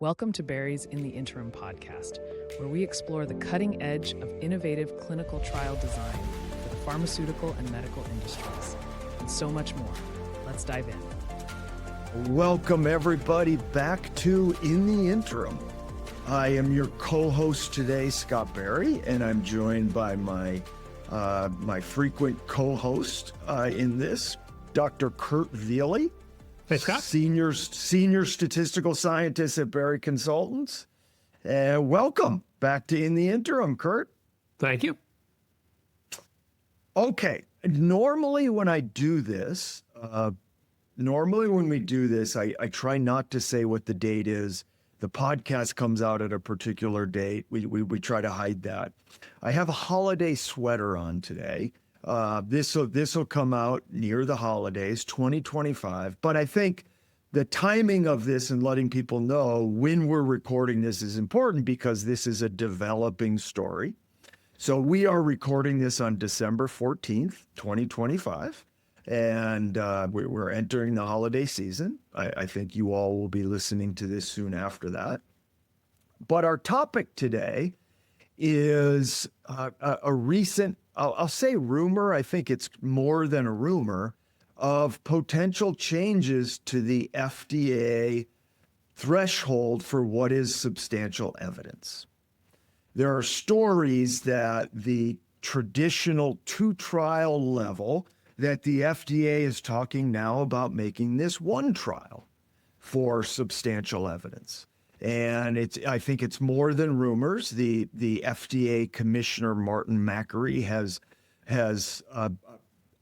Welcome to Barry's In the Interim podcast, where we explore the cutting edge of innovative clinical trial design for the pharmaceutical and medical industries, and so much more. Let's dive in. Welcome, everybody, back to In the Interim. I am your co-host today, Scott Barry, and I'm joined by my frequent co-host in this, Dr. Kert Viele. Hey, Scott. Senior Statistical Scientist at Barry Consultants. Welcome back to In the Interim, Kert. Thank you. Okay, normally when we do this, I try not to say what the date is. The podcast comes out at a particular date. We try to hide that. I have a holiday sweater on today. This will come out near the holidays, 2025. But I think the timing of this and letting people know when we're recording this is important because this is a developing story. So we are recording this on December 14th, 2025. And we're entering the holiday season. I think you all will be listening to this soon after that. But our topic today is a recent, I'll say rumor, I think it's more than a rumor, of potential changes to the FDA threshold for what is substantial evidence. There are stories that the traditional two-trial level, that the FDA is talking now about making this one trial for substantial evidence. And I think it's more than rumors. The FDA Commissioner Martin Makary has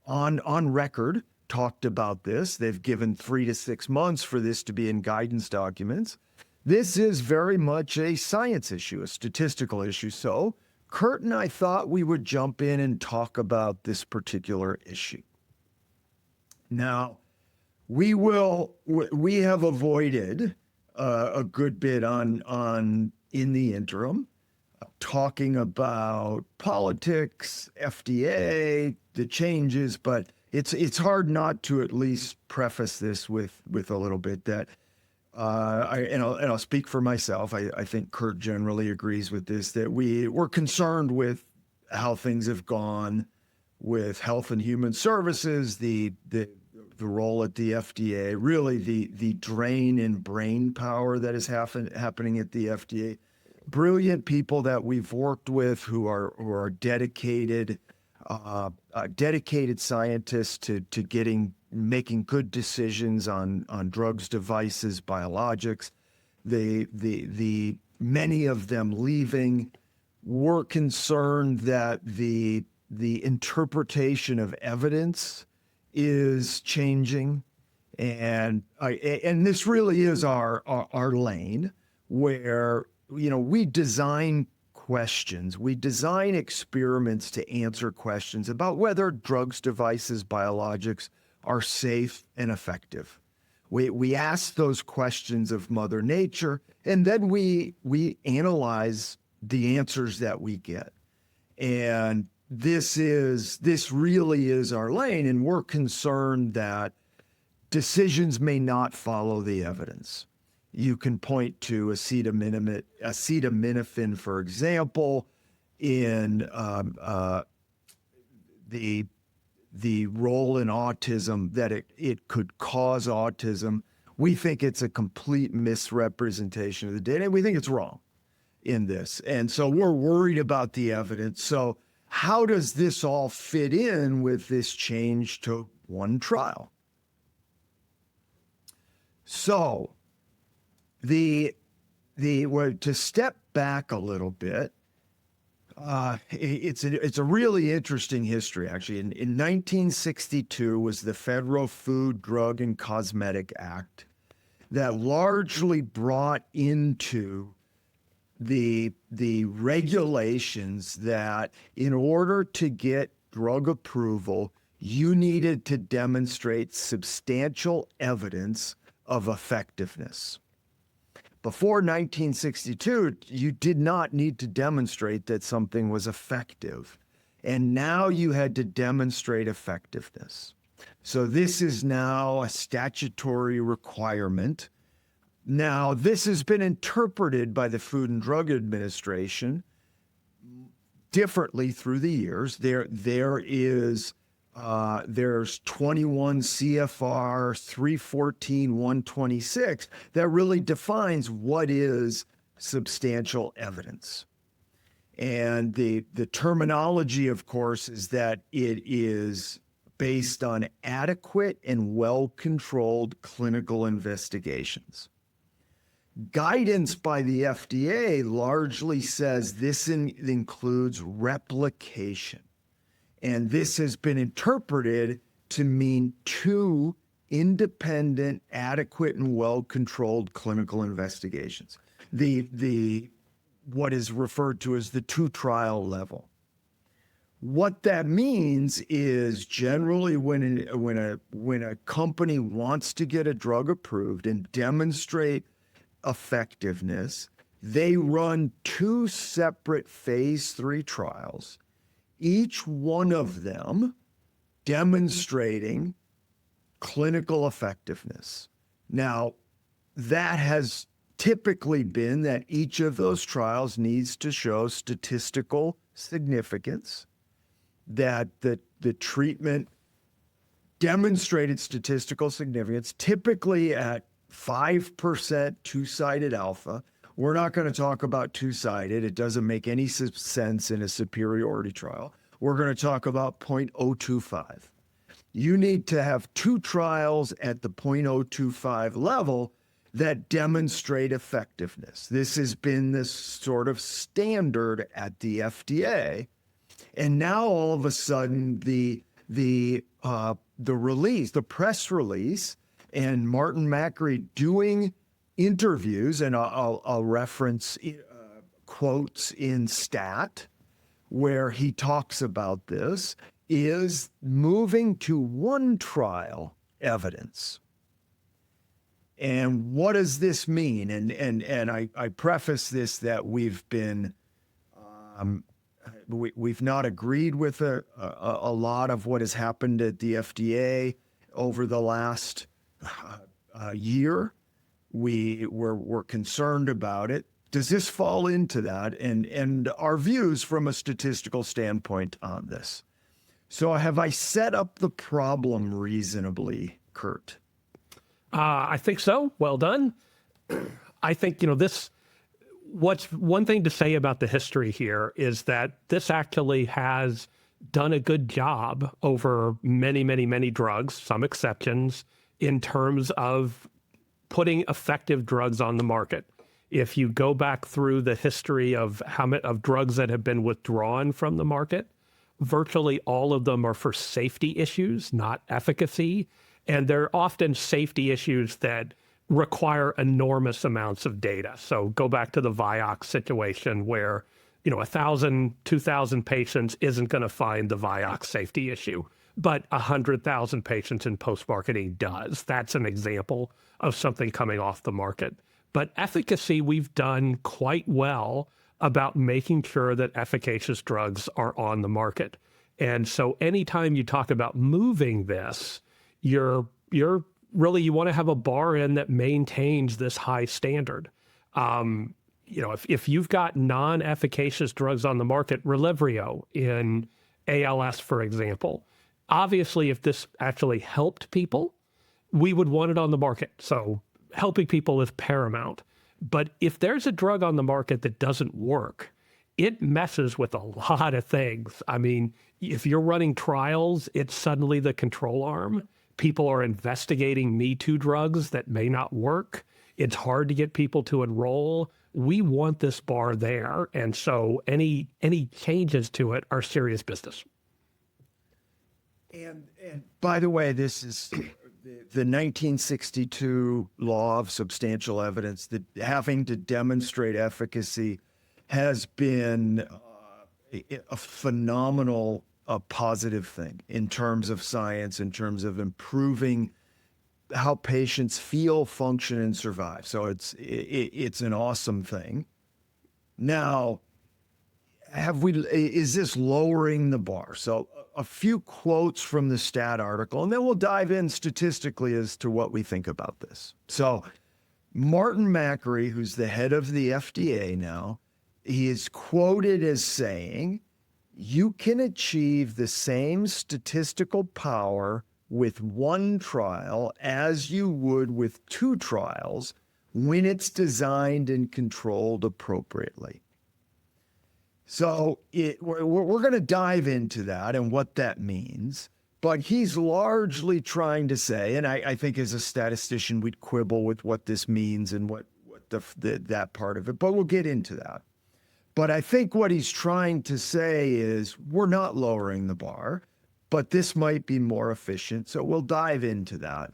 on record talked about this. They've given 3 to 6 months for this to be in guidance documents. This is very much a science issue, a statistical issue. So Kert and I thought we would jump in and talk about this particular issue. Now, we have avoided a good bit on In the Interim, talking about politics, FDA, the changes, but it's hard not to at least preface this with a little bit that I'll speak for myself. I think Kert generally agrees with this, that we're concerned with how things have gone with Health and Human Services, the role at the FDA, really the drain in brain power that is happening at the FDA. Brilliant people that we've worked with who are dedicated scientists to making good decisions on drugs, devices, biologics. The many of them leaving. We're concerned that the interpretation of evidence is changing, and this really is our lane, where we design questions, we design experiments to answer questions about whether drugs, devices, biologics are safe and effective. We ask those questions of Mother Nature, and then we analyze the answers that we get. And this really is our lane, and we're concerned that decisions may not follow the evidence. You can point to acetaminophen, for example, in the role in autism, that it could cause autism. We think it's a complete misrepresentation of the data, and we think it's wrong in this. And so we're worried about the evidence. So how does this all fit in with this change to one trial? So to step back a little bit, it's a really interesting history, actually. In 1962 was the Federal Food, Drug, and Cosmetic Act that largely brought into the regulations that in order to get drug approval, you needed to demonstrate substantial evidence of effectiveness. Before 1962, you did not need to demonstrate that something was effective. And now you had to demonstrate effectiveness. So this is now a statutory requirement Now, this has been interpreted by the Food and Drug Administration differently through the years. There's 21 CFR 314-126 that really defines what is substantial evidence. And the terminology, of course, is that it is based on adequate and well-controlled clinical investigations. Guidance by the FDA largely says this includes replication. And this has been interpreted to mean two independent, adequate, and well-controlled clinical investigations. What is referred to as the two-trial level. What that means is generally when a company wants to get a drug approved and demonstrate effectiveness, they run two separate phase 3 trials, each one of them demonstrating clinical effectiveness. Now, that has typically been that each of those trials needs to show statistical significance, that the treatment demonstrated statistical significance, typically at 5% two-sided alpha. We're not going to talk about two-sided. It doesn't make any sense in a superiority trial. We're going to talk about 0.025. You need to have two trials at the 0.025 level that demonstrate effectiveness. This has been this sort of standard at the FDA. And now all of a sudden the release, the press release, and Martin Makary doing interviews, and I'll reference quotes in Stat where he talks about this, is moving to one trial evidence. And what does this mean? And I preface this that we've not agreed with a lot of what has happened at the FDA over the last year. We're concerned about it. Does this fall into that? And our views from a statistical standpoint on this. So have I set up the problem reasonably, Kert? I think so. Well done. I think, what's one thing to say about the history here is that this actually has done a good job over many, many, many drugs, some exceptions, in terms of putting effective drugs on the market. If you go back through the history of drugs that have been withdrawn from the market, virtually all of them are for safety issues, not efficacy. And they're often safety issues that require enormous amounts of data. So go back to the Vioxx situation where, 1,000, 2,000 patients isn't going to find the Vioxx safety issue, but 100,000 patients in post-marketing does. That's an example of something coming off the market. But efficacy, we've done quite well about making sure that efficacious drugs are on the market. And so anytime you talk about moving this, you're really, you want to have a bar in that maintains this high standard. If you've got non-efficacious drugs on the market, Relyvrio in ALS, for example, obviously, if this actually helped people, we would want it on the market. So helping people is paramount. But if there's a drug on the market that doesn't work, it messes with a lot of things. I mean, if you're running trials, it's suddenly the control arm. People are investigating Me Too drugs that may not work. It's hard to get people to enroll. We want this bar there. And so any changes to it are serious business. And by the way, this is the 1962 law of substantial evidence, that having to demonstrate efficacy has been a phenomenal positive thing in terms of science, in terms of improving how patients feel, function, and survive. So it's an awesome thing. Now, is this lowering the bar? So a few quotes from the Stat article, and then we'll dive in statistically as to what we think about this. So Martin Makary, who's the head of the FDA now, he is quoted as saying, you can achieve the same statistical power with one trial as you would with two trials when it's designed and controlled appropriately. So we're going to dive into that and what that means. But he's largely trying to say, and I think as a statistician, we'd quibble with what this means and what that part of it, but we'll get into that. But I think what he's trying to say is we're not lowering the bar, but this might be more efficient. So we'll dive into that.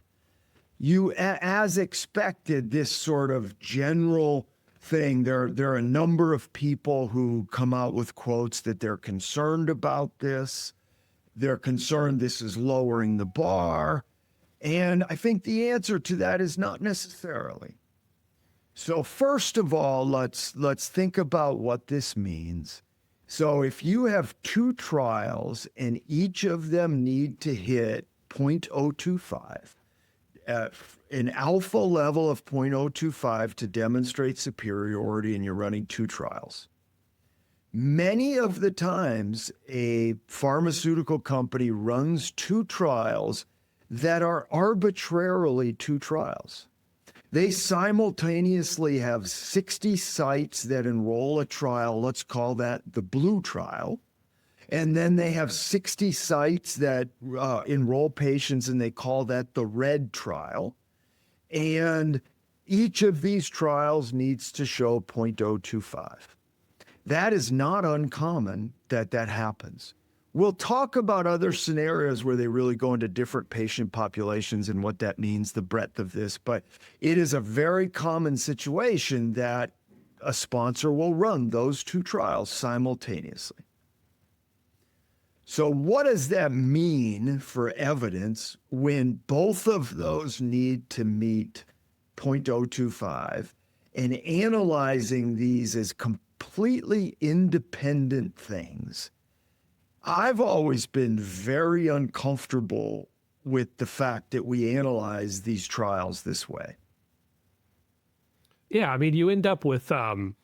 As expected, this sort of general thing, there are a number of people who come out with quotes that they're concerned about this. They're concerned this is lowering the bar. And I think the answer to that is not necessarily. So first of all, let's think about what this means. So if you have two trials and each of them need to hit 0.025, an alpha level of 0.025 to demonstrate superiority, and you're running two trials. Many of the times, a pharmaceutical company runs two trials that are arbitrarily two trials. They simultaneously have 60 sites that enroll a trial, let's call that the blue trial, and then they have 60 sites that enroll patients, and they call that the red trial. And each of these trials needs to show 0.025. That is not uncommon that happens. We'll talk about other scenarios where they really go into different patient populations and what that means, the breadth of this, but it is a very common situation that a sponsor will run those two trials simultaneously. So what does that mean for evidence when both of those need to meet 0.025 and analyzing these as completely independent things? I've always been very uncomfortable with the fact that we analyze these trials this way. Yeah, I mean, you end up with, there are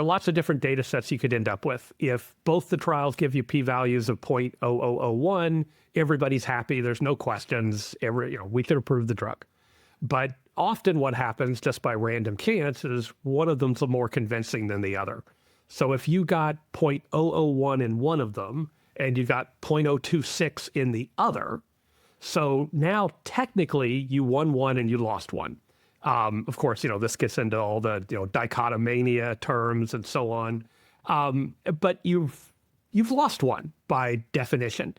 lots of different data sets you could end up with. If both the trials give you p-values of 0.0001, everybody's happy. There's no questions. We could approve the drug. But often what happens just by random chance is one of them's more convincing than the other. So if you got 0.001 in one of them and you got 0.026 in the other, so now technically you won one and you lost one. Of course, this gets into all the dichotomania terms and so on. But you've lost one by definition.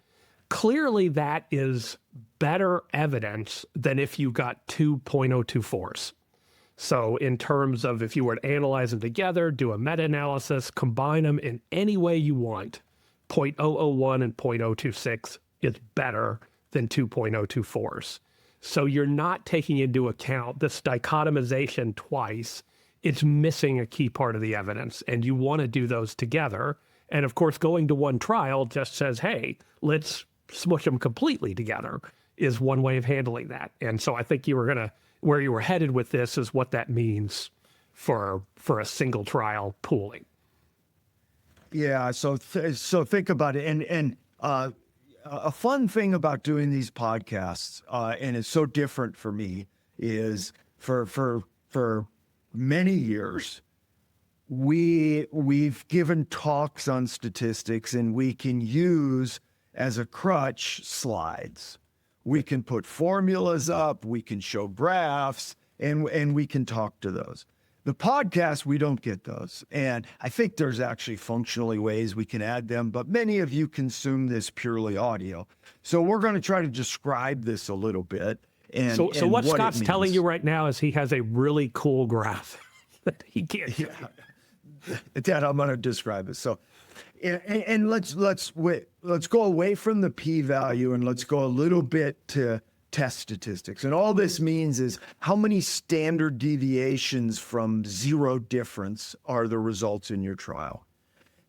Clearly, that is better evidence than if you got two 0.024s. So in terms of if you were to analyze them together, do a meta-analysis, combine them in any way you want, 0.001 and 0.026 is better than two 0.024s. So you're not taking into account this dichotomization twice. It's missing a key part of the evidence, and you want to do those together. And of course, going to one trial just says, hey, let's smush them completely together is one way of handling that. And so I think where you were headed with this is what that means for a single trial pooling. Yeah, so think about it. And a fun thing about doing these podcasts, and it's so different for me, is for many years, we've given talks on statistics, and we can use as a crutch slides. We can put formulas up, we can show graphs, and we can talk to those. The podcast, we don't get those. And I think there's actually functionally ways we can add them, but many of you consume this purely audio. So we're going to try to describe this a little bit. So what Scott's telling you right now is he has a really cool graph that he can't show. Dad, I'm going to describe it. So, and let's go away from the p-value and let's go a little bit to test statistics. And all this means is how many standard deviations from zero difference are the results in your trial.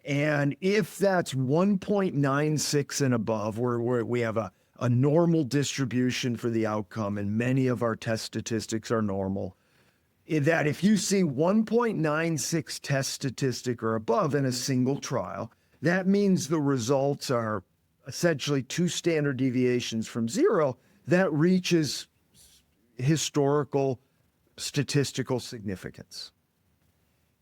And if that's 1.96 and above, where we have a a normal distribution for the outcome, and many of our test statistics are normal, that if you see 1.96 test statistic or above in a single trial, that means the results are essentially 2 standard deviations from zero. That reaches historical statistical significance.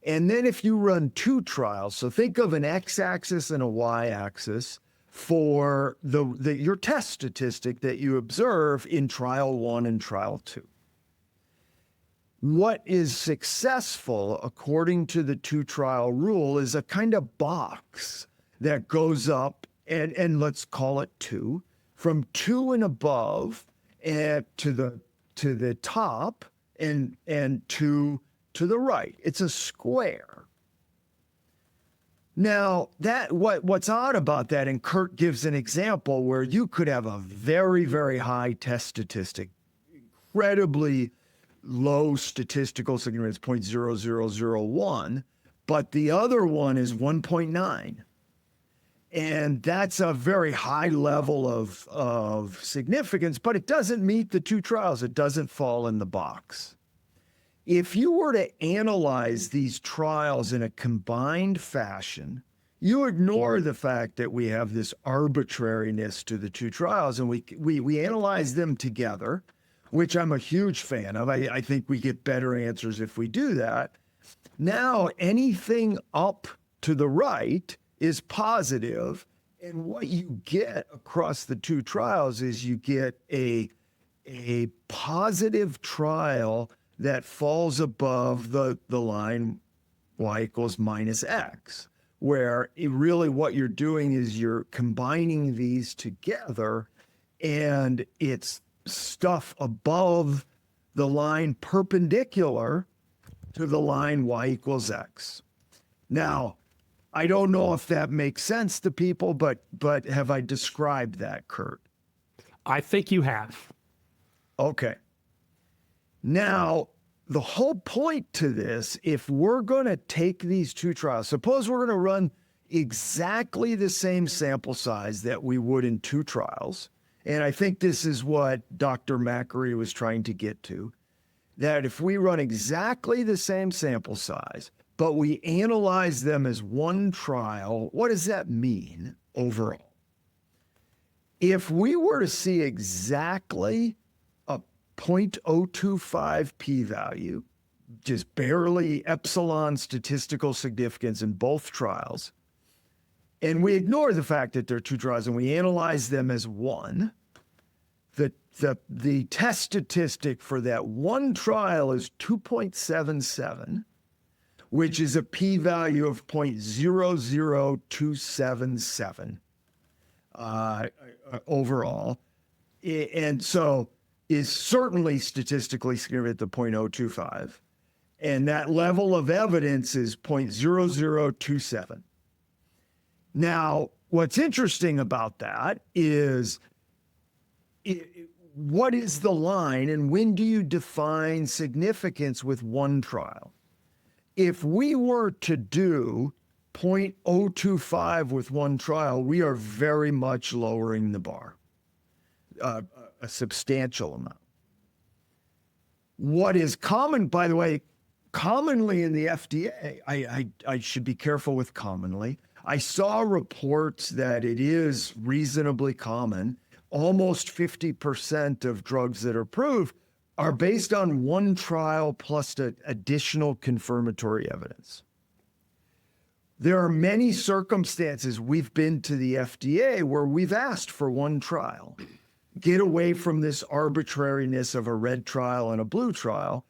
And then if you run 2 trials, so think of an x-axis and a y-axis for your test statistic that you observe in trial 1 and trial 2. What is successful, according to the 2-trial rule, is a kind of box that goes up, and let's call it 2, from 2 and above to the top, and 2 to the right. It's a square. Now, what's odd about that, and Kert gives an example where you could have a very, very high test statistic, incredibly low statistical significance, 0.0001, but the other one is 1.9. And that's a very high level of significance, but it doesn't meet the 2 trials. It doesn't fall in the box. If you were to analyze these trials in a combined fashion, you ignore the fact that we have this arbitrariness to the 2 trials, and we analyze them together, which I'm a huge fan of. I think we get better answers if we do that. Now, anything up to the right is positive, and what you get across the 2 trials is you get a positive trial that falls above the line y equals minus x, where really what you're doing is you're combining these together, and it's stuff above the line perpendicular to the line y equals x. Now, I don't know if that makes sense to people, but have I described that, Kert? I think you have. Okay. Now, the whole point to this, if we're going to take these 2 trials, suppose we're going to run exactly the same sample size that we would in 2 trials, and I think this is what Dr. Makary was trying to get to, that if we run exactly the same sample size, but we analyze them as 1 trial, what does that mean overall? If we were to see exactly a 0.025 p-value, just barely epsilon statistical significance in both trials, and we ignore the fact that they're 2 trials and we analyze them as 1, the test statistic for that 1 trial is 2.77, which is a p-value of 0.00277 overall. And so is certainly statistically significant at the 0.025. And that level of evidence is 0.0027. Now, what's interesting about that is what is the line and when do you define significance with 1 trial? If we were to do 0.025 with 1 trial, we are very much lowering the bar, a substantial amount. What is common, by the way, commonly in the FDA, I should be careful with commonly. I saw reports that it is reasonably common. Almost 50% of drugs that are approved are based on 1 trial plus additional confirmatory evidence. There are many circumstances we've been to the FDA where we've asked for 1 trial. Get away from this arbitrariness of a red trial and a blue trial.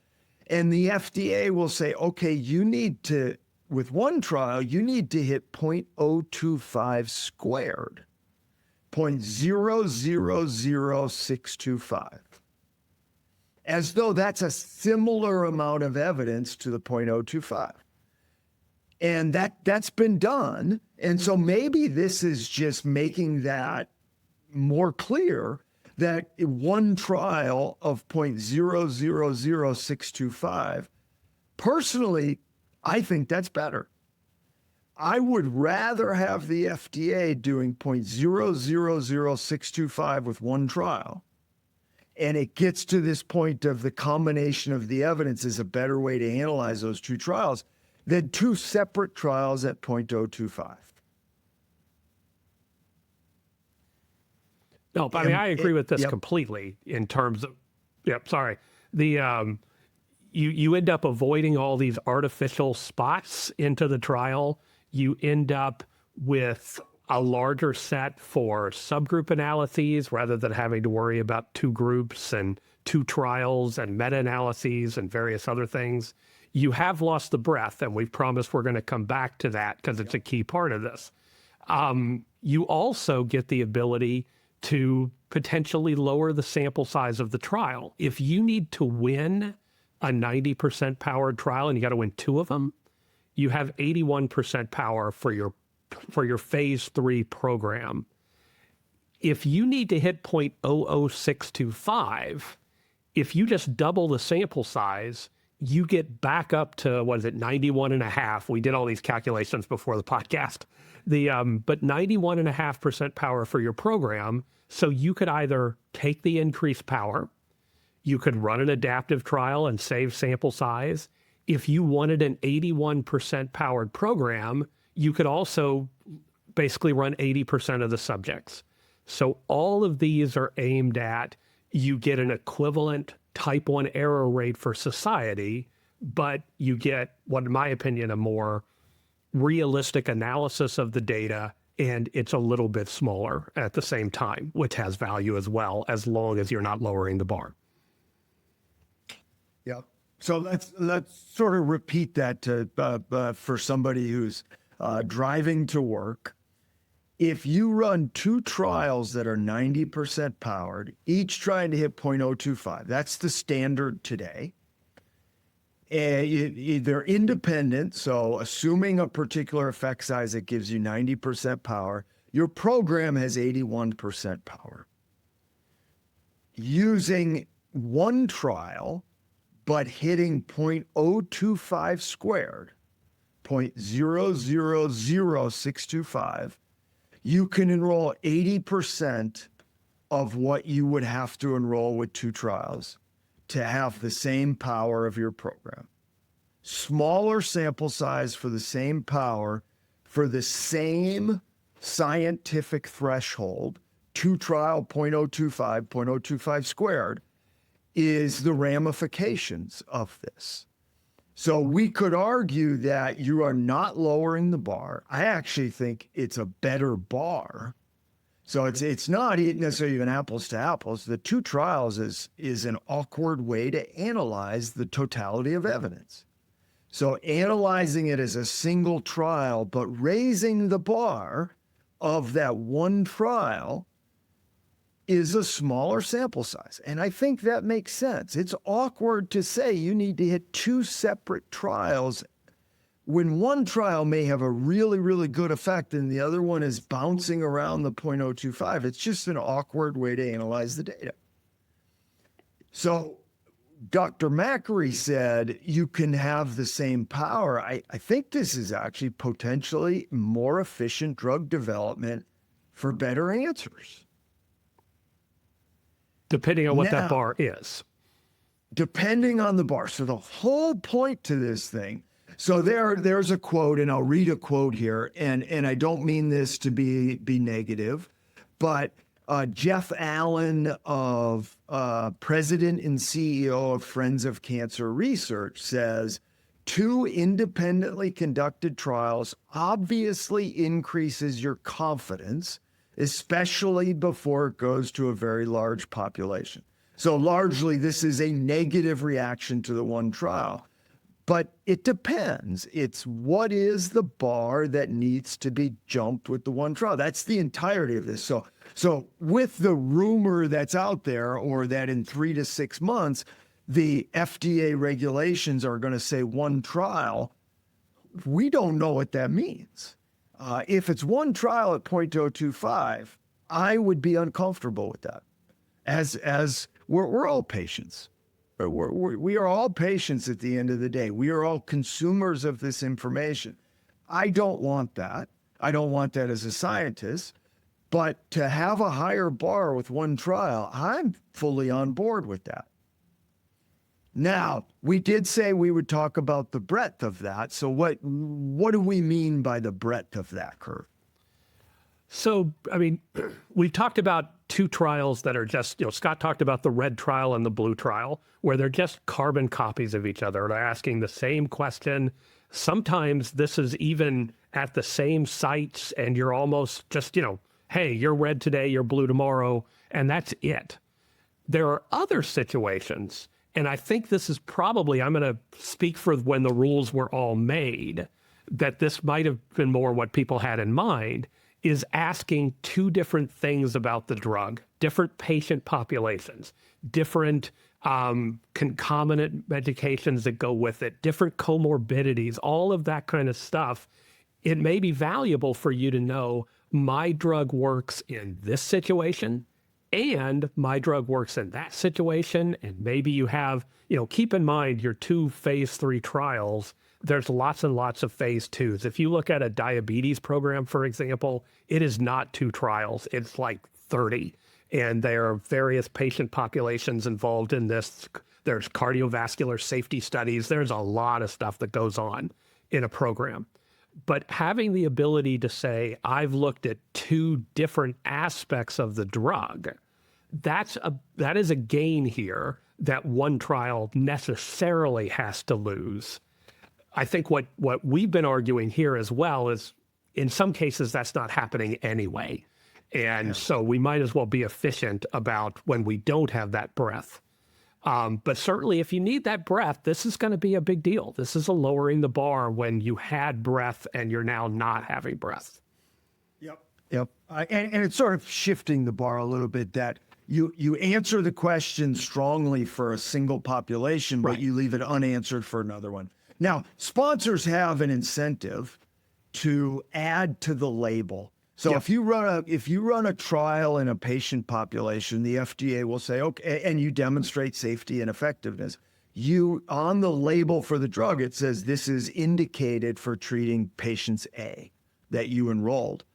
And the FDA will say, okay, you need to, with 1 trial, you need to hit 0.025 squared, 0.000625. As though that's a similar amount of evidence to the 0.025. And that's been done. And so maybe this is just making that more clear that 1 trial of 0.000625, personally, I think that's better. I would rather have the FDA doing 0.000625 with one trial, and it gets to this point of the combination of the evidence is a better way to analyze those two trials than two separate trials at 0.025. No, but I mean, I agree with this completely in terms of, the you end up avoiding all these artificial spots into the trial. You end up with a larger set for subgroup analyses rather than having to worry about two groups and two trials and meta-analyses and various other things. You have lost the breadth, and we've promised we're going to come back to that because it's a key part of this. You also get the ability to potentially lower the sample size of the trial. If you need to win a 90% powered trial and you got to win two of them, you have 81% power for your phase 3 program. If you need to hit 0.00625, if you just double the sample size, you get back up to, 91.5. We did all these calculations before the podcast. But 91.5% power for your program. So you could either take the increased power, you could run an adaptive trial and save sample size. If you wanted an 81% powered program, you could also basically run 80% of the subjects. So all of these are aimed at, you get an equivalent type 1 error rate for society, but you get, what in my opinion, a more realistic analysis of the data, and it's a little bit smaller at the same time, which has value as well, as long as you're not lowering the bar. Yeah. So let's sort of repeat that for somebody who's driving to work. If you run two trials that are 90% powered, each trying to hit 0.025, that's the standard today. And they're independent, so assuming a particular effect size that gives you 90% power, your program has 81% power. Using one trial, but hitting 0.025 squared, 0.000625, you can enroll 80% of what you would have to enroll with two trials to have the same power of your program. Smaller sample size for the same power, for the same scientific threshold, two trial 0.025, 0.025 squared, is the ramifications of this. So we could argue that you are not lowering the bar. I actually think it's a better bar. So it's not necessarily even apples to apples. The two trials is an awkward way to analyze the totality of evidence. So analyzing it as a single trial, but raising the bar of that one trial is a smaller sample size. And I think that makes sense. It's awkward to say you need to hit two separate trials when one trial may have a really, really good effect and the other one is bouncing around the 0.025. It's just an awkward way to analyze the data. So Dr. Makary said you can have the same power. I think this is actually potentially more efficient drug development for better answers. Depending on what that bar is. Depending on the bar. So the whole point to this thing, so there's a quote, and I'll read a quote here, and I don't mean this to be negative, but Jeff Allen of President and CEO of Friends of Cancer Research says, two independently conducted trials obviously increases your confidence, especially before it goes to a very large population. So largely, this is a negative reaction to the one trial. But it depends. It's what is the bar that needs to be jumped with the one trial. That's the entirety of this. So with the rumor that's out there, or that in 3 to 6 months, the FDA regulations are going to say one trial, we don't know what that means. If it's one trial at 0.025, I would be uncomfortable with that. As we're all patients. We are all patients at the end of the day. We are all consumers of this information. I don't want that. I don't want that as a scientist. But to have a higher bar with one trial, I'm fully on board with that. Now, we did say we would talk about the breadth of that. So what do we mean by the breadth of that curve? So, I mean, we've talked about two trials that are just, Scott talked about the red trial and the blue trial, where they're just carbon copies of each other. They're asking the same question. Sometimes this is even at the same sites, and you're almost just, hey, you're red today, you're blue tomorrow, and that's it. There are other situations, and I think this is probably, I'm going to speak for when the rules were all made, that this might have been more what people had in mind, is asking two different things about the drug, different patient populations, different concomitant medications that go with it, different comorbidities, all of that kind of stuff. It may be valuable for you to know my drug works in this situation and my drug works in that situation. And maybe you have, keep in mind your two phase 3 trials. There's lots and lots of phase 2s. If you look at a diabetes program, for example, it is not 2 trials. It's like 30. And there are various patient populations involved in this. There's cardiovascular safety studies. There's a lot of stuff that goes on in a program. But having the ability to say, I've looked at 2 different aspects of the drug, that is a gain here that one trial necessarily has to lose. I think what we've been arguing here as well is, in some cases, that's not happening anyway. And so we might as well be efficient about when we don't have that breadth. But certainly if you need that breadth, this is going to be a big deal. This is a lowering the bar when you had breadth and you're now not having breadth. Yep. And it's sort of shifting the bar a little bit, that you answer the question strongly for a single population, but you leave it unanswered for another one. Now, sponsors have an incentive to add to the label. So if you run a trial in a patient population, the FDA will say, okay, and you demonstrate safety and effectiveness, on the label for the drug, it says this is indicated for treating patients A that you enrolled.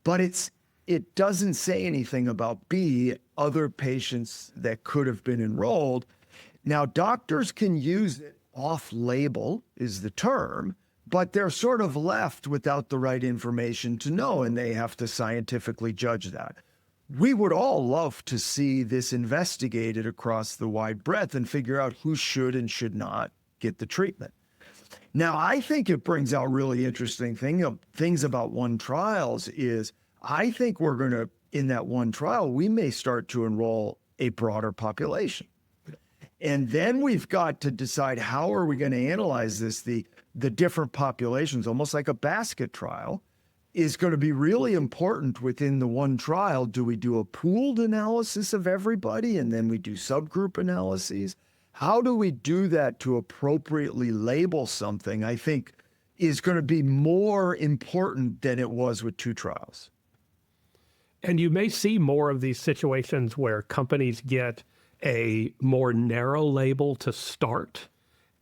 But it doesn't say anything about B, other patients that could have been enrolled. Now, doctors can use it off-label is the term, but they're sort of left without the right information to know, and they have to scientifically judge that. We would all love to see this investigated across the wide breadth and figure out who should and should not get the treatment. Now, I think it brings out really interesting things about one trials is I think we're going to, in that one trial, we may start to enroll a broader population. And then we've got to decide how are we going to analyze this. The different populations, almost like a basket trial, is going to be really important within the one trial. Do we do a pooled analysis of everybody and then we do subgroup analyses? How do we do that to appropriately label something, I think, is going to be more important than it was with 2 trials. And you may see more of these situations where companies get a more narrow label to start,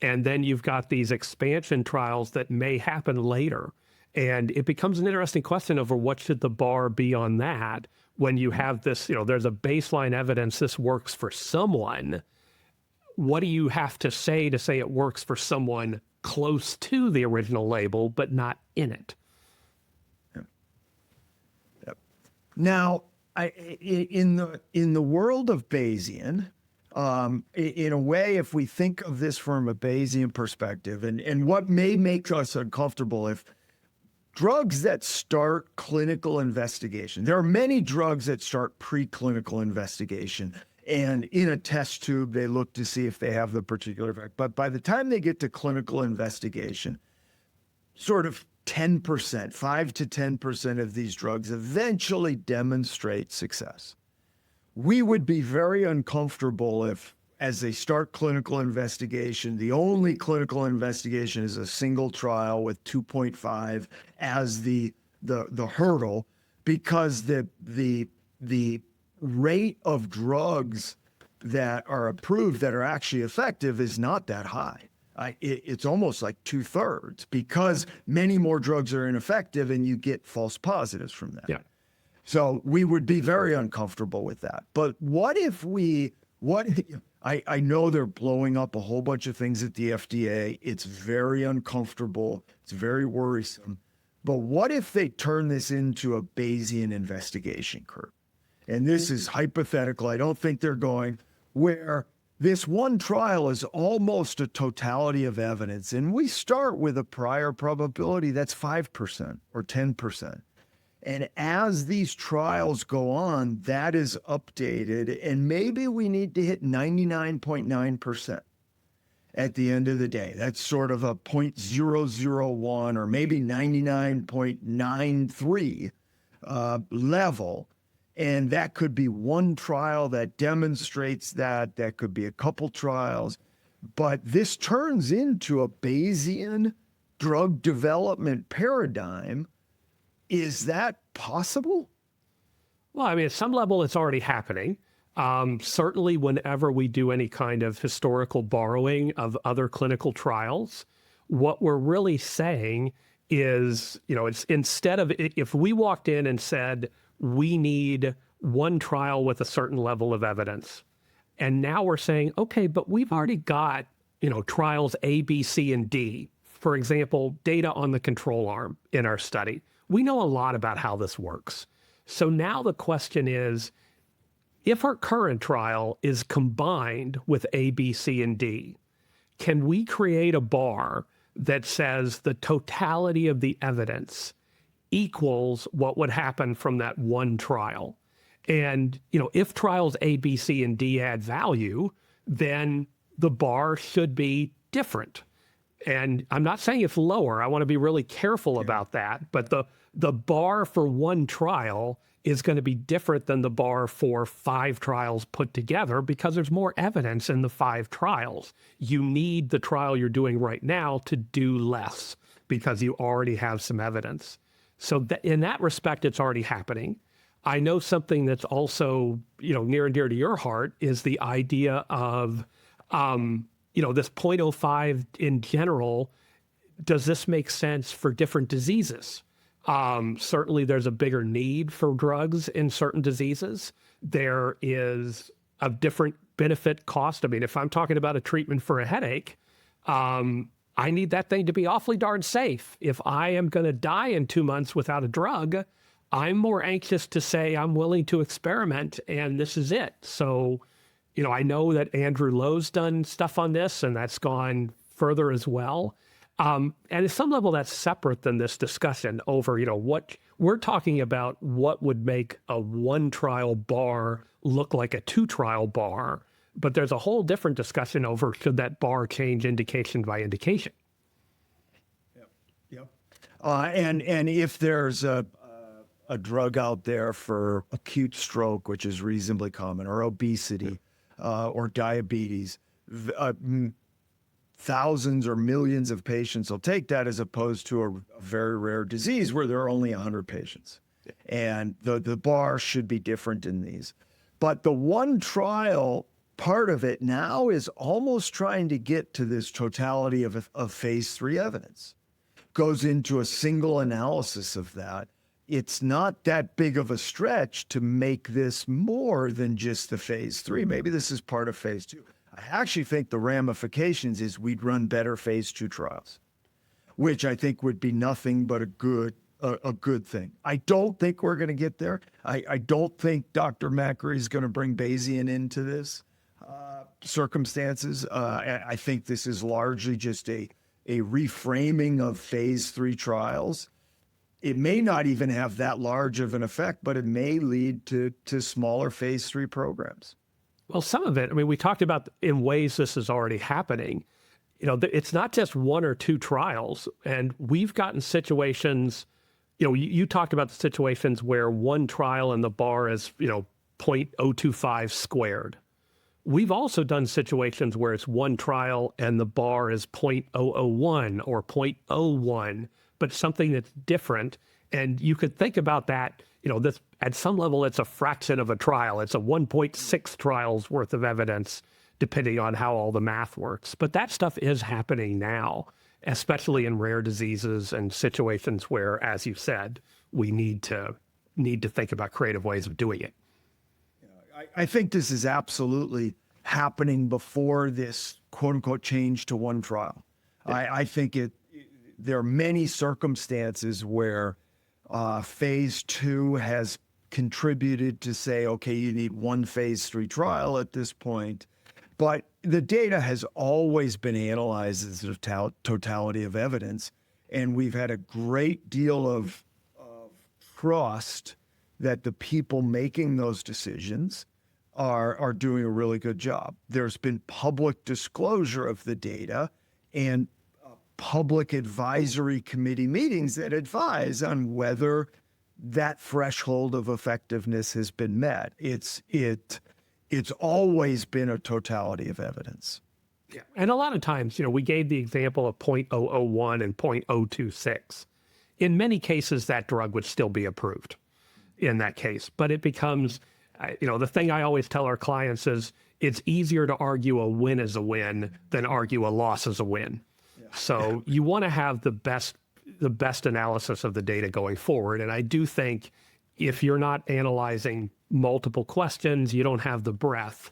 and then you've got these expansion trials that may happen later. And it becomes an interesting question over what should the bar be on that when you have this, there's a baseline evidence this works for someone. What do you have to say it works for someone close to the original label, but not in it? Yep. Now, in the world of Bayesian, in a way, if we think of this from a Bayesian perspective, and what may make us uncomfortable, if drugs that start clinical investigation, there are many drugs that start preclinical investigation, and in a test tube, they look to see if they have the particular effect. But by the time they get to clinical investigation, sort of 10%, 5 to 10% of these drugs eventually demonstrate success. We would be very uncomfortable if, as they start clinical investigation, the only clinical investigation is a single trial with 2.5 as the hurdle, because the rate of drugs that are approved that are actually effective is not that high. It's almost like 2/3 because many more drugs are ineffective and you get false positives from that. Yeah. So we would be very uncomfortable with that. But what if I know they're blowing up a whole bunch of things at the FDA. It's very uncomfortable. It's very worrisome. But what if they turn this into a Bayesian investigation curve? And this is hypothetical. I don't think they're going, where this one trial is almost a totality of evidence. And we start with a prior probability that's 5% or 10%. And as these trials go on, that is updated. And maybe we need to hit 99.9% at the end of the day. That's sort of a 0.001 or maybe 99.93 level. And that could be one trial that demonstrates that. That could be a couple trials. But this turns into a Bayesian drug development paradigm. Is that possible? Well, I mean, at some level, it's already happening. Certainly, whenever we do any kind of historical borrowing of other clinical trials, what we're really saying is, it's instead of if we walked in and said, we need one trial with a certain level of evidence, and now we're saying, okay, but we've already got, trials A, B, C, and D. For example, data on the control arm in our study. We know a lot about how this works. So now the question is, if our current trial is combined with A, B, C, and D, can we create a bar that says the totality of the evidence equals what would happen from that one trial? And, if trials A, B, C, and D add value, then the bar should be different. And I'm not saying it's lower. I want to be really careful about that. But the bar for one trial is going to be different than the bar for 5 trials put together because there's more evidence in the 5 trials. You need the trial you're doing right now to do less because you already have some evidence. So in that respect, it's already happening. I know something that's also, near and dear to your heart is the idea of, this 0.05 in general. Does this make sense for different diseases? Certainly there's a bigger need for drugs in certain diseases. There is a different benefit cost. I mean, if I'm talking about a treatment for a headache, I need that thing to be awfully darn safe. If I am going to die in 2 months without a drug, I'm more anxious to say I'm willing to experiment and this is it. So, I know that Andrew Lowe's done stuff on this and that's gone further as well. And at some level, that's separate than this discussion over, what we're talking about, what would make a 1 trial bar look like a 2 trial bar. But there's a whole different discussion over should that bar change indication by indication. Yep. And if there's a drug out there for acute stroke, which is reasonably common, or obesity, or diabetes, thousands or millions of patients will take that as opposed to a very rare disease where there are only 100 patients. And the bar should be different in these. But the one trial part of it now is almost trying to get to this totality of phase 3 evidence. Goes into a single analysis of that. It's not that big of a stretch to make this more than just the phase 3. Maybe this is part of phase 2. I actually think the ramifications is we'd run better phase 2 trials, which I think would be nothing but a good thing. I don't think we're going to get there. I don't think Dr. Makary is going to bring Bayesian into this circumstances. I think this is largely just a reframing of phase 3 trials. It may not even have that large of an effect, but it may lead to smaller phase 3 programs. Well, some of it, we talked about in ways this is already happening. It's not just 1 or 2 trials. And we've gotten situations, you talked about the situations where 1 trial and the bar is, 0.025 squared. We've also done situations where it's 1 trial and the bar is 0.001 or 0.01, but something that's different. And you could think about that, this at some level, it's a fraction of a trial. It's a 1.6 trials worth of evidence depending on how all the math works. But that stuff is happening now, especially in rare diseases and situations where, as you said, we need to think about creative ways of doing it. I think this is absolutely happening before this quote unquote change to one trial. I think there are many circumstances where phase 2 has contributed to say, okay, you need one phase 3 trial at this point. But the data has always been analyzed as a totality of evidence. And we've had a great deal of trust that the people making those decisions are doing a really good job. There's been public disclosure of the data and public advisory committee meetings that advise on whether that threshold of effectiveness has been met. It's always been a totality of evidence. Yeah. And a lot of times, we gave the example of 0.001 and 0.026. In many cases, that drug would still be approved in that case. But it becomes, the thing I always tell our clients is it's easier to argue a win is a win than argue a loss is a win. Yeah. So you want to have the best analysis of the data going forward. And I do think if you're not analyzing multiple questions, you don't have the breadth,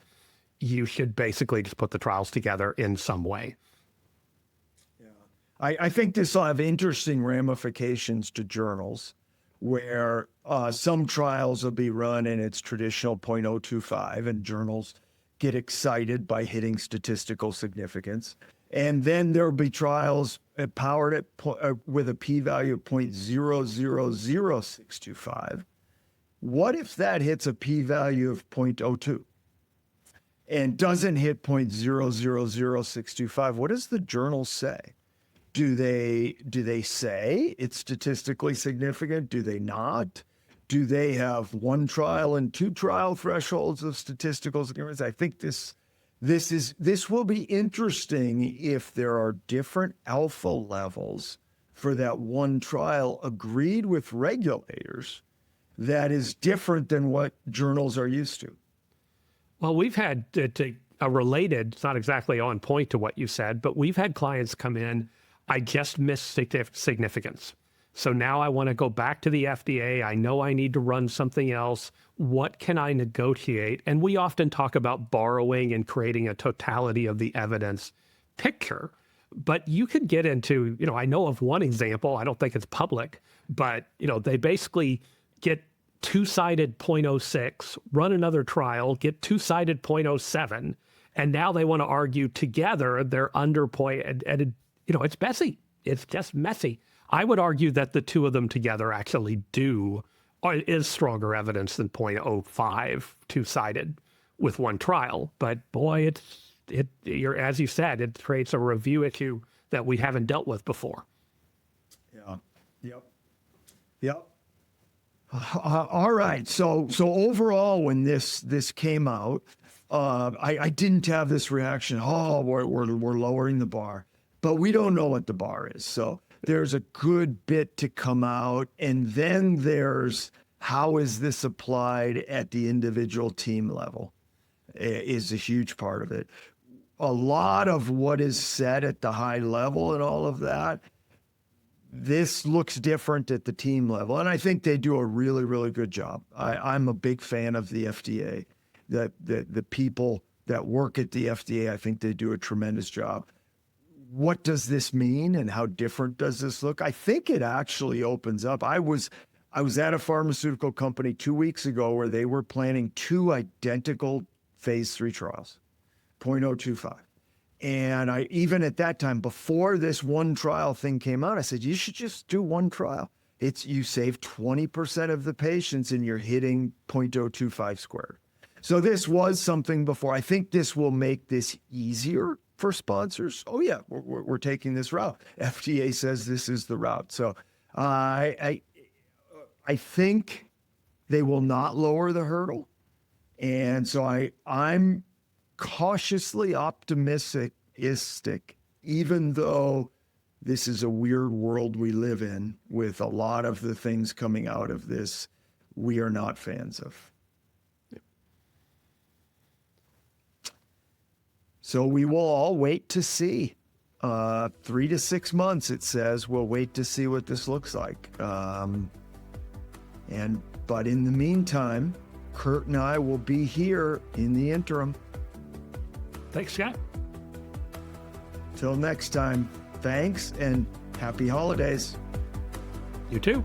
you should basically just put the trials together in some way. Yeah. I think this will have interesting ramifications to journals where some trials will be run in its traditional 0.025 and journals get excited by hitting statistical significance. And then there'll be trials powered with a p-value of 0.000625. What if that hits a p-value of 0.02 and doesn't hit 0.000625? What does the journal say? Do they say it's statistically significant? Do they not? Do they have one trial and two trial thresholds of statistical significance? I think this will be interesting if there are different alpha levels for that one trial agreed with regulators that is different than what journals are used to. Well, we've had a related, it's not exactly on point to what you said, but we've had clients come in, I just missed significance. So now I want to go back to the FDA. I know I need to run something else. What can I negotiate? And we often talk about borrowing and creating a totality of the evidence picture. But you could get into, I know of one example, I don't think it's public, but, they basically get two-sided 0.06, run another trial, get two-sided 0.07, and now they want to argue together they're under point, and it's messy. It's just messy. I would argue that the two of them together actually is stronger evidence than 0.05 two-sided with one trial. But boy, as you said, it creates a review issue that we haven't dealt with before. Yeah. Yep. All right. So overall, when this came out, I didn't have this reaction. Oh, we're lowering the bar, but we don't know what the bar is. So there's a good bit to come out, and then there's how is this applied at the individual team level is a huge part of it. A lot of what is said at the high level and all of that, this looks different at the team level. And I think they do a really, really good job. I'm a big fan of the FDA. The people that work at the FDA, I think they do a tremendous job. What does this mean and how different does this look? I think it actually opens up. I was at a pharmaceutical company 2 weeks ago where they were planning two identical phase 3 trials, 0.025. And I, even at that time, before this one trial thing came out, I said, you should just do one trial. You save 20% of the patients and you're hitting 0.025 squared. So this was something before. I think this will make this easier for sponsors. Oh yeah, we're taking this route. FDA says this is the route. So I think they will not lower the hurdle. And so I'm cautiously optimistic, even though this is a weird world we live in with a lot of the things coming out of this we are not fans of. So we will all wait to see. 3 to 6 months, it says. We'll wait to see what this looks like. But in the meantime, Kert and I will be here in the interim. Thanks, Scott. Till next time, thanks and happy holidays. You too.